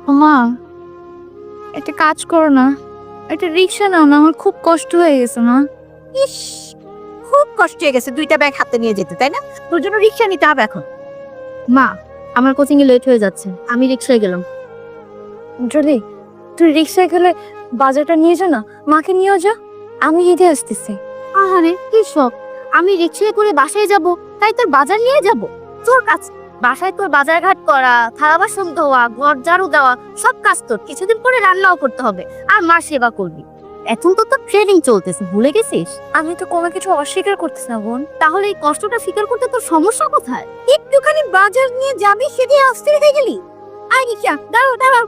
মা, একটা কাজ করো না, একটা রিক্সা নাও না, আমার খুব কষ্ট হয়ে গেছে মা। ইস, খুব কষ্ট হয়ে গেছে দুইটা ব্যাগ হাতে নিয়ে যেতে, তাই না? তোর জন্য রিক্সা নিতে হবে এখন। মা, আমার কোচিং এ লেট হয়ে যাচ্ছে, আমি রিক্সায় গেলাম। জলি, তুই রিক্সায় গেলে বাজারটা নিয়ে যা না, মাকে নিয়েও যা, আমি ঈদে আসতেছি। আরে কি সব, আমি রিক্সায় করে বাসায় যাব, তাই তোর বাজার নিয়ে যাব? তোর কাজ বাসায় তোর বাজার ঘাট করা, থালা বাসন ধোয়া, ঘর ঝাড়ু দেওয়া, সব কাজ তোর। কিছুদিন পরে রান্নাও করতে হবে, আর মা সেবা করবি। এখন তো তোর ট্রেনিং চলতেছে, ভুলে গেছিস? আমি তো কোনো কিছু অস্বীকার করতেছি না বোন, তাহলে এই কষ্টটা স্বীকার করতে তোর সমস্যা কোথায়? একটুখানি বাজার নিয়ে যাবি, সেদিকে অস্থির হয়ে গেলি। আয় রিক্সা, দাঁড়াও দাঁড়াও।